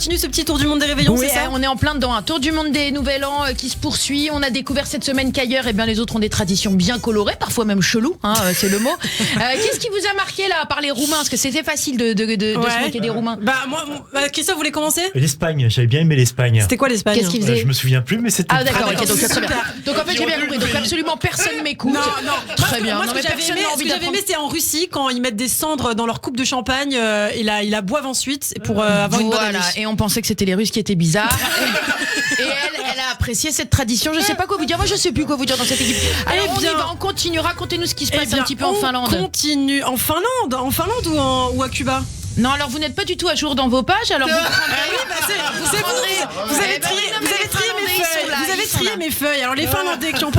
continue ce petit tour du monde des réveillons, Oui, c'est ça ? on est en plein dedans. Un tour du monde des Nouvel An qui se poursuit. On a découvert cette semaine qu'ailleurs, les autres ont des traditions bien colorées, parfois même cheloues, c'est le mot. Qu'est-ce qui vous a marqué là, par les Roumains ? Parce que c'était facile de se moquer des Roumains. Christophe, vous voulez commencer ? L'Espagne, j'avais bien aimé l'Espagne. C'était quoi l'Espagne ? Qu'est-ce qu'ils faisaient ? Je me souviens plus, mais c'était. Ah d'accord, ok, donc super. très bien. Donc en fait j'ai bien compris. Donc absolument personne m'écoute. Non. Très bien. Moi, Non, ce mais que personne n'a envie j'avais aimé, c'est en Russie quand ils mettent des cendres dans leur coupe de champagne et ils la boivent ensuite pour avoir une bonne année. Et on pensait que c'était les Russes qui étaient bizarres. Et elle a apprécié cette tradition. Je sais pas quoi vous dire. Moi, je sais plus quoi vous dire dans cette équipe. Alors, on continue. Racontez-nous ce qui se passe un petit peu en Finlande. On continue en Finlande ou à Cuba ? Non, alors vous n'êtes pas du tout à jour dans vos pages. Alors vous avez trié mes feuilles. Alors les Finlandais qui ont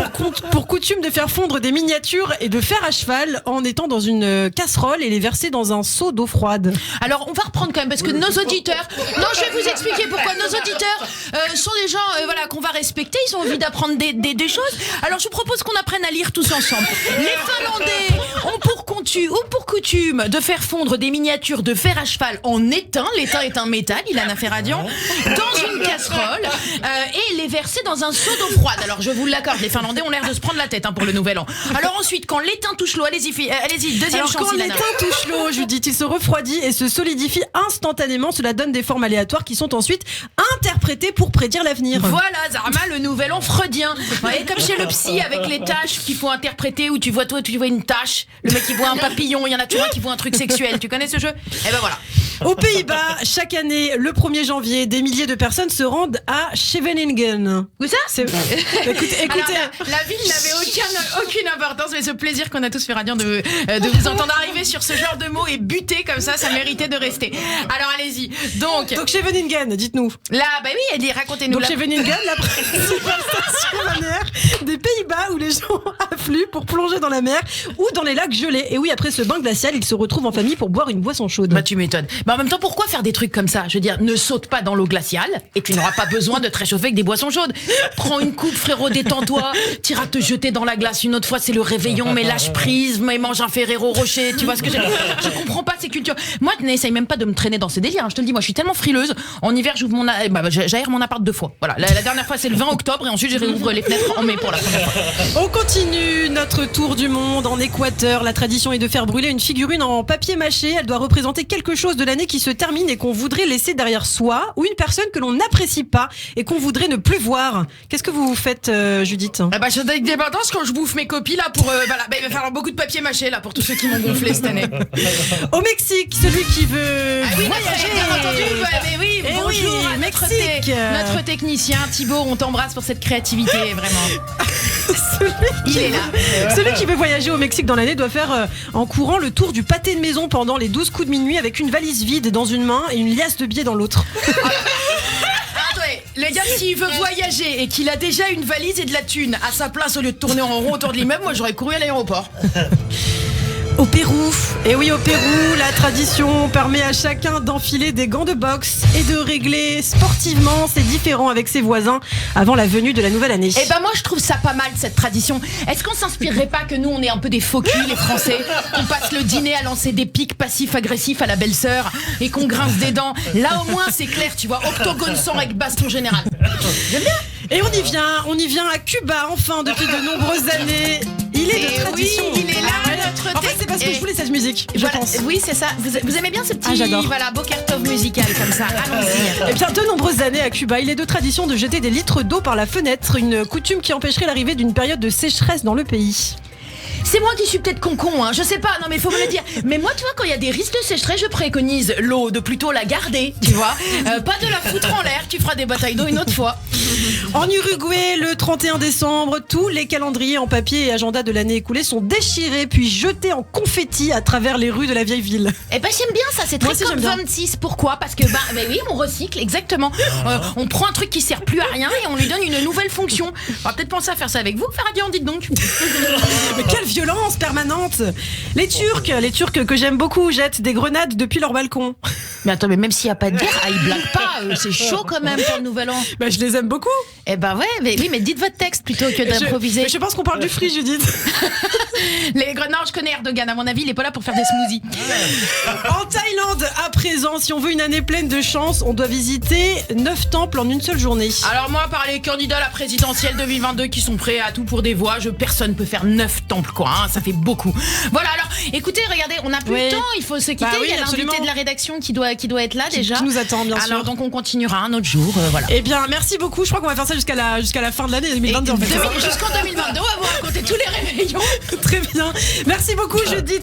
pour coutume de faire fondre des miniatures et de fer à cheval en étant dans une casserole et les verser dans un seau d'eau froide. Alors on va reprendre quand même parce que nos auditeurs. Non, je vais vous expliquer pourquoi nos auditeurs sont des gens qu'on va respecter. Ils ont envie d'apprendre des choses. Alors je vous propose qu'on apprenne à lire tous ensemble. Les Finlandais ont pour coutume de faire fondre des miniatures de fer à cheval en étain. L'étain est un métal, il a un affaire radiant, dans une casserole et les verser dans un seau d'eau froide. Alors je vous l'accorde, les Finlandais ont l'air de se prendre la tête pour le nouvel an. Alors ensuite, quand l'étain touche l'eau, allez-y, deuxième chance. Quand l'étain touche l'eau, Judith, il se refroidit et se solidifie instantanément. Cela donne des formes aléatoires qui sont ensuite interprétées pour prédire l'avenir. Voilà, Zarma, le nouvel an freudien. Et comme chez le psy avec les tâches qu'il faut interpréter, où tu vois une tâche, le mec il voit un papillon, il y en a toujours un qui voit un truc sexuel. Tu connais ce jeu ? Et ben voilà. Aux Pays-Bas, chaque année, le 1er janvier, des milliers de personnes se rendent à Scheveningen. Où ça ? Écoutez. Alors, la ville n'avait aucune importance, mais ce plaisir qu'on a tous fait radiant de vous entendre arriver sur ce genre de mots et buter comme ça méritait de rester. Alors allez-y. Donc Scheveningen, dites-nous. Là, oui, racontez-nous. Donc Scheveningen, la principale station balnéaire des Pays-Bas où les gens affluent pour plonger dans la mer ou dans les lacs gelés. Et oui, après ce bain glacial, ils se retrouvent en famille pour boire une boisson chaude. Bah tu m'étonnes. En même temps, pourquoi faire des trucs comme ça ? Je veux dire, ne saute pas dans l'eau glaciale et tu n'auras pas besoin de te réchauffer avec des boissons chaudes. Prends une coupe, frérot, détends-toi. T'iras te jeter dans la glace une autre fois, c'est le réveillon, mais lâche prise, mais mange un Ferrero Rocher. Tu vois ce que je comprends pas ces cultures. Moi, n'essaye même pas de me traîner dans ces délires. Je te le dis, moi, je suis tellement frileuse. En hiver, j'aère mon appart 2 fois. Voilà. La dernière fois, c'est le 20 octobre et ensuite, je réouvre les fenêtres en mai pour la première fois. On continue notre tour du monde en Équateur. La tradition est de faire brûler une figurine en papier mâché. Elle doit représenter quelque chose de l'année qui se termine et qu'on voudrait laisser derrière soi, ou une personne que l'on n'apprécie pas et qu'on voudrait ne plus voir. Qu'est-ce que vous faites, Judith ? Je donne des vacances quand je bouffe mes copies là pour il va falloir beaucoup de papier mâché là pour tous ceux qui m'ont gonflé cette année. Au Mexique, celui qui veut voyager. Bien entendu. Bonjour à Mexique. Notre technicien Thibaut, on t'embrasse pour cette créativité vraiment. Il est là. Celui qui veut voyager au Mexique dans l'année doit faire en courant le tour du pâté de maison pendant les 12 coups de minuit avec une valise vide dans une main et une liasse de billets dans l'autre. Le gars, s'il veut voyager et qu'il a déjà une valise et de la thune à sa place au lieu de tourner en rond autour de l'immeuble, moi j'aurais couru à l'aéroport. Au Pérou, et oui au Pérou, la tradition permet à chacun d'enfiler des gants de boxe et de régler sportivement ses différends avec ses voisins avant la venue de la nouvelle année. Moi je trouve ça pas mal cette tradition. Est-ce qu'on s'inspirerait pas que nous on est un peu des faux culs les Français, qu'on passe le dîner à lancer des pics passifs-agressifs à la belle-sœur et qu'on grince des dents. Là au moins c'est clair, tu vois, octogone sans avec baston général. J'aime bien. Et on y vient à Cuba enfin depuis de nombreuses années. Il est de tradition. Oui, il est là notre En fait, c'est parce que je voulais cette musique, je pense. Oui, c'est ça. Vous aimez bien ce petit j'adore. Bokertov musical comme ça. Allons-y. Et bien, de nombreuses années à Cuba, il est de tradition de jeter des litres d'eau par la fenêtre, une coutume qui empêcherait l'arrivée d'une période de sécheresse dans le pays. C'est moi qui suis peut-être con, je sais pas, non mais faut me le dire. Mais moi, tu vois, quand il y a des risques de sécheresse, je préconise l'eau, de plutôt la garder, tu vois. Pas de la foutre en l'air, tu feras des batailles d'eau une autre fois. En Uruguay, le 31 décembre, tous les calendriers en papier et agenda de l'année écoulée sont déchirés puis jetés en confetti à travers les rues de la vieille ville. J'aime bien ça, c'est très comme 26. Pourquoi ? Parce que oui, on recycle, exactement. On prend un truc qui sert plus à rien et on lui donne une nouvelle fonction. On va peut-être penser à faire ça avec vous, Faradian, dites donc. Mais quelle violence permanente. Les Turcs que j'aime beaucoup jettent des grenades depuis leur balcon. Mais attends, mais même s'il n'y a pas de guerre, ils blaguent pas, c'est chaud quand même pour le nouvel an. Je les aime beaucoup. Mais dites votre texte plutôt que d'improviser. Je pense qu'on parle du fric, Judith. Non, je connais Erdogan. À mon avis, il est pas là pour faire des smoothies. En Thaïlande, à présent, si on veut une année pleine de chance, on doit visiter 9 temples en une seule journée. Alors moi, par les candidats à la présidentielle 2022 qui sont prêts à tout pour des voix, personne peut faire 9 temples, quoi. Hein, ça fait beaucoup. Voilà, alors, écoutez, regardez, on n'a plus le temps, il faut se quitter. Il y a l'invité de la rédaction qui doit être là déjà. Qui nous attend, bien sûr. Alors donc on continuera un autre jour, voilà. Eh bien, merci beaucoup. Je crois qu'on va faire ça jusqu'à la fin de l'année 2022. Jusqu'en 2022, on va vous raconter tous les réveillons. Très bien. Merci beaucoup, Judith.